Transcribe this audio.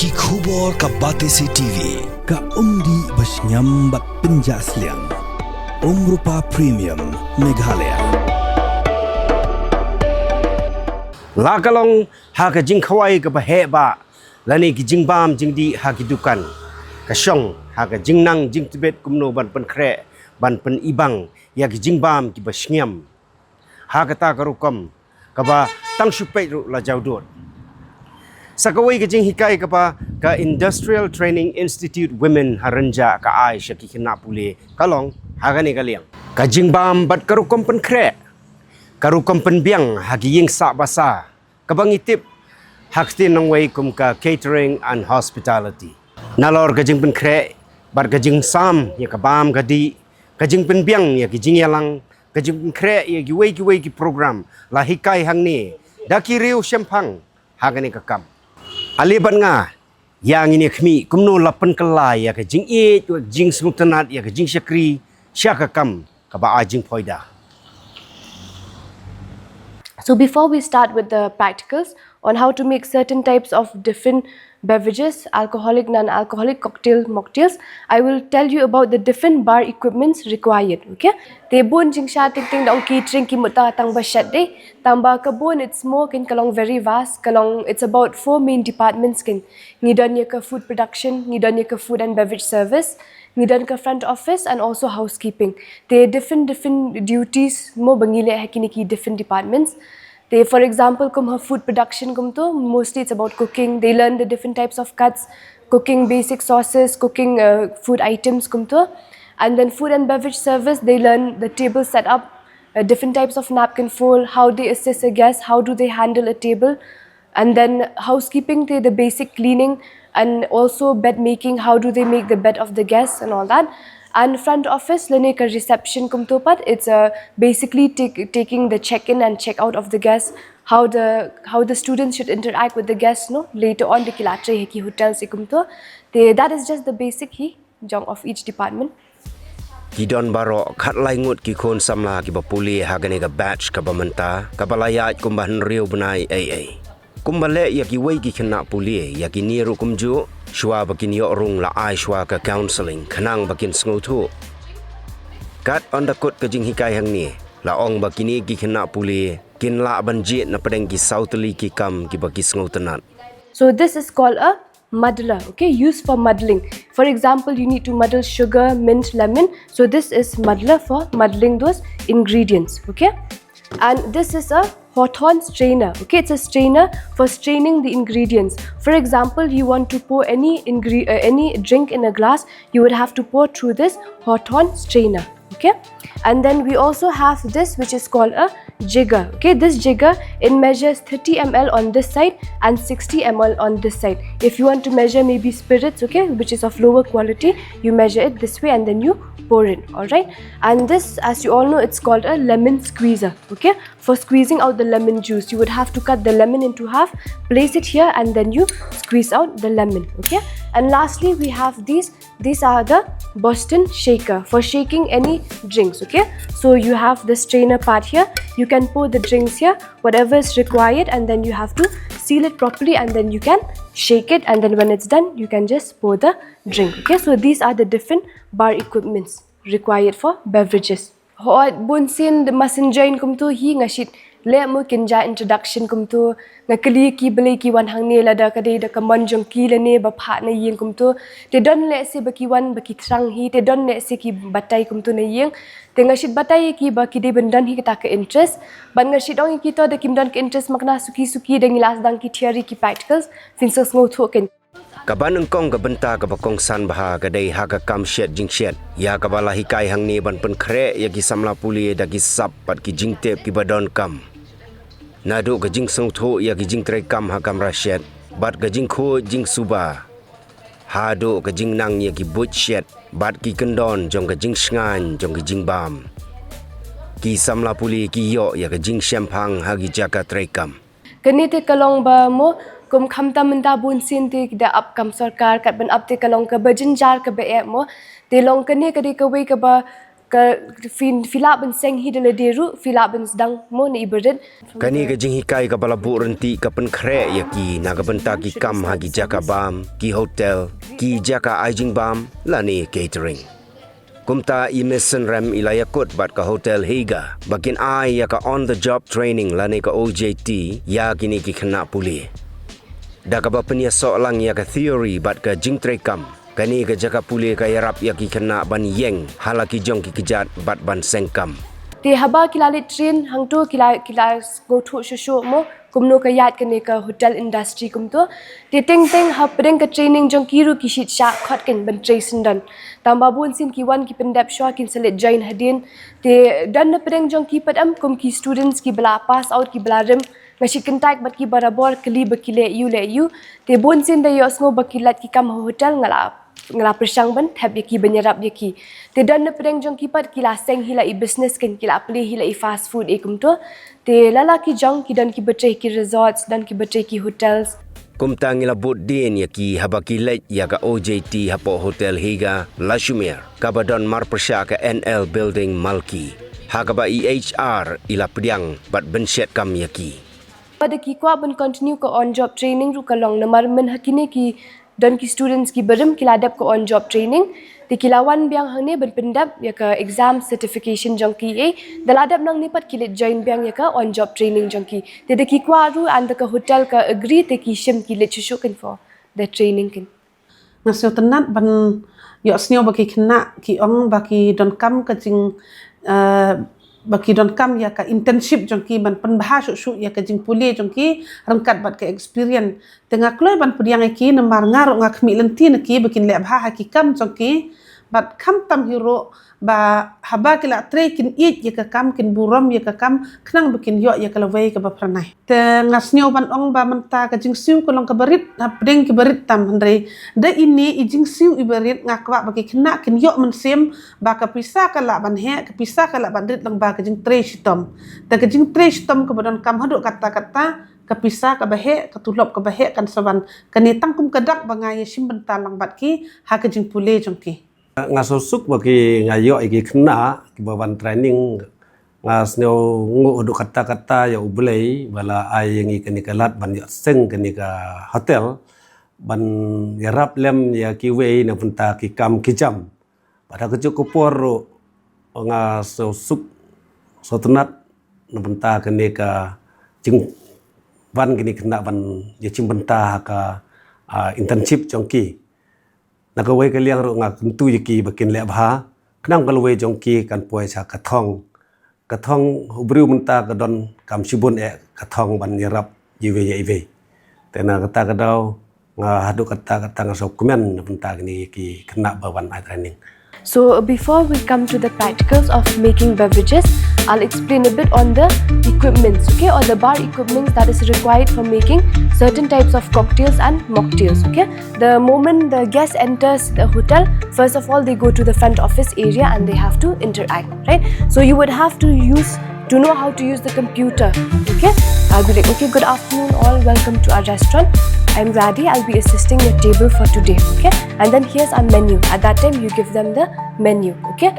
ki khubor ka Batesi TV ka umdi basnyam bat penjasliang Rupa Premium Meghalaya La kalong ha ka jing khawai ka bahe ba lani ki jing bam jing di ha ki dukan ka shong ha ka jing nang jing tibet kumno ban pen khre ban pen ibang ya ki jing bam ki basnyam ha ka ta ka rukom ka ba tang shupai ru la jawdot sakawai ka jing hikai ka pa ka Industrial Training Institute Women haranja ka ai shaki khna pule kalong ha ga ni kaliang ka jing bam bat ka rukom pen khre karu kompen biang hagi ying sa basa kabang itip hakti nang way kum ka catering and hospitality nalor gajing pen kre bar gajing sam ya kabam gadi gajing pen biang ya gijing yalang gajing pen kre ya giway ki program la hikai hang ni daki riu shempang hagani ka kam aliban nga yang ini khmi kumno lapan kelai ya gajing e jing smuktanat ya gajing syakri syaka kam kaba ajing poida. So before we start with the practicals on how to make certain types of different beverages, alcoholic, non-alcoholic, mocktails, I will tell you about the different bar equipments required. Okay? Te bon jing sha ting ting dong catering ki muta tang ba shat de tang ba ka bon it's more kin kalong very vast kalong it's about 4 main departments kin ngidan ye ka food production, ngidan ye ka food and beverage service, ngidan ka front office and also housekeeping. They different duties mo bangile hakini ki different departments. They, for example, kum food production kum to mostly it's about cooking. They learn the different types of cuts, cooking basic sauces, cooking food items kum to, and then food and beverage service they learn the table setup, different types of napkin fold, how they assist a guest, how do they handle a table, and then housekeeping the basic cleaning and also bed making, how do they make the bed of the guests and all that. And front office lene ka reception kum to pat it's basically taking the check-in and check-out of the guests, how the students should interact with the guests no later on the kilatre he ki hotel se kum to that is just the basic he jong of each department. Kidon baro khat lai ngut ki khon samla ki bapuli hagane ka batch ka bamanta ka balaya kumban riu bunai ai kumbale ya ki wei ki khna puli ya ki niru kumju shwa bakin yo rung la ai shwa ka counseling khanang bakin sngo thu kat on the kut ka jing hikai hang ni la ong bakini ki khna puli kin la banji na padeng ki sautli ki kam ki baki sngo tanat. So this is called a muddler, okay, used for muddling. For example, you need to muddle sugar, mint, lemon. So this is muddler for muddling those ingredients, okay. And this is a hawthorn strainer, okay, it's a strainer for straining the ingredients. For example, you want to pour any drink in a glass, you would have to pour through this hawthorn strainer, okay. And then we also have this which is called a jigger, okay. This jigger, it measures 30 ml on this side and 60 ml on this side. If you want to measure maybe spirits, okay, which is of lower quality, you measure it this way and then you pour it, alright. And this, as you all know, it's called a lemon squeezer, okay. For squeezing out the lemon juice, you would have to cut the lemon into half, place it here and then you squeeze out the lemon, okay. And lastly we have these are the Boston shaker for shaking any drinks, okay. So you have the strainer part here, you can pour the drinks here, whatever is required, and then you have to seal it properly and then you can shake it, and then when it's done you can just pour the drink, okay. So these are the different bar equipments required for beverages. Hoat bunsin masinjain kum tu hi ngashit le mo kinja introduction kum tu ngakali ki beli ki wan hang ne lada kadai da kaman jong ki le ne ba pha na yeng kum tu te don le se ba ki wan ba ki thrang hi te don le se ki batai kum tu na yeng te ngashit batai ki ba ki de bendan hi ta ka interest ban ngashit ong ki to de kim don ka interest makna suki de ngilas dang ki theory ki practicals finsos ngo thu ken kaban kong ka benta ka bakong san baha ka dai ha ka kam shet jing shet ya ka bala hikai hang ni ban pen khre ya ki samla puli da ki sap pat ki jing tep ki badon kam nadu ka jing song tho ya ki jing trai kam ha kam ra shet bat ka jing kho jing suba ha do ka jing nang ya ki but shet bat ki kendon jong ka jing sngan jong ki jing bam ki samla puli ki yo ya ka jing shampang ha ki jaka trai kam kani te kalong ba mo kum khamta manta bun sin te da up kam sarkar kat ban up te kalong ka bajin jar ka be mo te long kane kade ka wei ka ba filap ben seng hi de deru filap ben sedang mo ni ibadat. Kani ka jing hikai ka balabu renti ka pen kre ya ki naga benta ki kam hagi jaka bam ki hotel ki jaka ajing bam lani catering. Kumta imesen rem ilayakut bat ka hotel higa bakin ai ya ka on the job training lani ka OJT ya kini ki kena puli. Da ka bapenia soalang ya ka theory bat ka jing trekam kani ka jaka puli ka yarap ya ki kena ban yeng halaki jong ki kejat bat ban sengkam. Te haba kilale train hang tu kila go thu shushu mo kumno ka yat kane ka hotel industry kum tu te teng ha pedeng ka training jong kiru ki shit sha khat ken ban train dan tamba bun sin ki wan ki pendap shwa kin selet join hadin te dan na pedeng jong ki padam kum ki students ki bla pass out ki bla rem ngashi kentak bat ki barabor kli bakile you te bun sin da yos ngo bakilat ki kam hotel ngala persang ban thap yaki banyarap yaki te dan na pedeng jong ki pat kila seng hila I business ken kila play hila I fast food ekum to te lala ki jong ki dan ki bache ki resorts dan ki bache ki hotels. Kumta ngila bud din ya ki habaki lej ya ka OJT hapo hotel higa Lashumir kabadon marpersya ka NL building Malki hagaba EHR ila pediang bat bensyet kam yaki. Pada ki kwa ban continue ka on job training ru ka long namar men hakine ki dan ki students ki berem kiladap ko on job training ti kilawan biang hane ban pendap ya ka exam certification jong ki daladap nang nipat kilit join biang ya ka on job training jong ki te de ki kwaru and ka hotel ka agree te ki shim kilit chushukin for the training kin ngasio tenat ban yo snio baki kena ki ong baki don kam ka jing baki don kam ya ka internship jong ki ban penbahas su ya ka jing puli jong ki rangkat bat ka experience tengah kloi ban pudiang ki nemar ngar ngak mi lenti ki bikin le bha ki kam jong ki bat kam tam hero ba haba kila tre kin it ya ka kam kin buram ya ka kam knang bikin yo ya ka lawai ka ba pranai te ngasnyo ban ong ba menta ka jing siu ko long ka barit pedeng ki barit tam Hynrei da ini I jing siu I barit ngakwa baki kena kin yo mensem ba ka pisa ka la ban he ka pisa ka la ban rit lang ba ka jing tre shitom ta ka jing tre shitom ka badon kam haduk kata-kata kapisa ka bahe katulop ka bahe kan saban kanitang kum kadak bangai sim bentalang bat ki ha ka jing pule jong ki ngasosuk bagi ngayo iki kena kibawan training ngasnyo ngu kata-kata ya ubelai bala ai yang ikani kalat ban ya seng kani ka hotel ban yarap lem ya kiwe na punta ki kam kijam pada kecukupor ngasosuk sotenat na punta kani ka jing ban kini kena ban ya cimbenta ka internship jongki nakawai kaliang ro nga kentu yaki bakin le bha knang kalwe jongki kan poi cha kathong hubriu menta ka don kam sibun kathong ban yarap yiwe yiwe tena kata kadau nga hadu kata nga sok kumen menta ni yaki kena bawan training. So before we come to the practicals of making beverages, I'll explain a bit on the equipments, okay, or the bar equipments that is required for making certain types of cocktails and mocktails, okay. The moment the guest enters the hotel, first of all they go to the front office area and they have to interact, right? So you would have to know how to use the computer, okay. I'll be like, okay, good afternoon all, welcome to our restaurant. I'm Radhi, I'll be assisting your table for today, okay. And then here's our menu. At that time you give them the menu, okay.